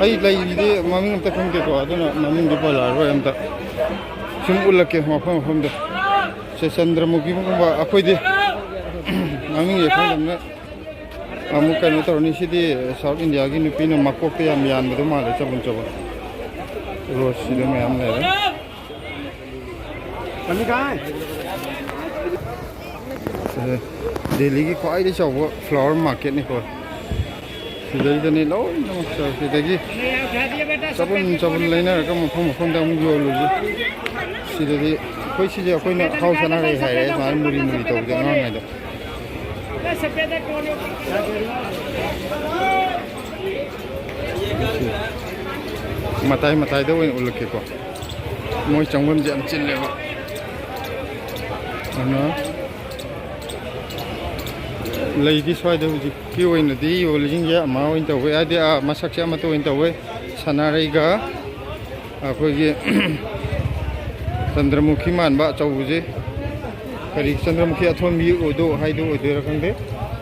ꯑꯩ ꯂꯩꯗꯤ ꯃꯃꯤꯡ ꯑꯝꯇ ꯈꯪꯗꯦꯀꯣ ꯑꯗꯨꯅ ꯃꯃꯤꯡꯗꯤ ꯄꯜꯂꯛꯑꯔꯣꯏ ꯑꯝꯇ ꯁꯨꯝ ꯎꯠꯂꯛꯀꯦ ꯃꯐꯝ ꯃꯐꯝꯗ ꯁꯦ ꯆꯟꯗ꯭ꯔꯃꯨꯈꯤꯒꯨꯝꯕ ꯑꯩꯈꯣꯏꯗꯤ ꯃꯃꯤꯡꯁꯦ ꯈꯪꯗꯕꯅꯤꯅ ꯑꯃꯨꯛ ꯀꯩꯅꯣ ꯇꯧꯔꯅꯤ ꯁꯤꯗꯤ ꯁꯥꯎꯠ ꯏꯟꯗꯤꯌꯥꯒꯤ ꯅꯨꯄꯤꯅ ꯃꯀꯣꯛꯇ ꯌꯥꯝ ꯌꯥꯟꯕꯗꯣ ꯃꯥꯜꯂꯦ ꯆꯕꯨꯟ ꯆꯕꯨꯟ ꯔꯣꯁꯁꯤꯗ ꯃꯌꯥꯝ ꯂꯩꯔꯦ ꯗꯦꯜꯂꯤꯒꯤ ꯈ꯭ꯋꯥꯏꯗꯒꯤ ꯆꯥꯎꯕ ꯐ꯭ꯂꯥꯋꯔ ꯃꯥꯔꯀꯦꯠꯅꯤꯀꯣ ꯁꯤꯗꯩꯗꯅꯤ ꯂꯣꯏꯅꯃꯛ ꯁꯤꯗꯒꯤ ꯆꯕꯨꯟ ꯂꯩꯅꯔꯒ ꯃꯐꯝ ꯃꯐꯝꯗ ꯑꯃꯨꯛ ꯌꯣꯜꯂꯨꯁꯤ ꯁꯤꯗꯗꯤ ꯑꯩꯈꯣꯏ ꯁꯤꯁꯦ ꯑꯩꯈꯣꯏꯅ ꯍꯥꯎ ꯁꯅꯥꯔꯩ ꯍꯥꯏꯔꯦ ꯁꯨꯃꯥꯏꯅ ꯃꯨꯔꯤ ꯃꯨꯔꯤ ꯇꯧꯕꯁꯦ ꯑꯉꯥꯡꯉꯩꯗ ꯃꯇꯥꯏ ꯃꯇꯥꯏꯗ ꯑꯣꯏꯅ ꯎꯠꯂꯛꯀꯦꯀꯣ ꯃꯣꯏ ꯆꯪꯐꯝꯁꯦ ꯌꯥꯝ ꯆꯤꯜꯂꯦꯕ ꯑꯗꯨꯅ ꯂꯩꯗꯤ ꯁ꯭ꯋꯥꯏꯗ ꯍꯧꯖꯤꯛꯀꯤ ꯑꯣꯏꯅꯗꯤ ꯌꯣꯜꯂꯤꯁꯤꯡꯁꯦ ꯑꯃ ꯑꯣꯏꯅ ꯇꯧꯋꯦ ꯍꯥꯏꯗꯤ ꯃꯁꯛꯁꯦ ꯑꯃꯠꯇ ꯑꯣꯏꯅ ꯇꯧꯋꯦ ꯁꯅꯥꯔꯩꯒ ꯑꯩꯈꯣꯏꯒꯤ ꯆꯟꯗ꯭ꯔꯃꯨꯈꯤ ꯃꯥꯟꯕ ꯑꯆꯧꯕꯁꯦ ꯀꯔꯤ ꯆꯟꯗ꯭ꯔꯃꯨꯈꯤ ꯑꯊꯣꯟꯕꯤ ꯍꯥꯏꯗꯣ ꯑꯣꯏꯗꯣꯏꯔꯥ ꯈꯪꯗꯦ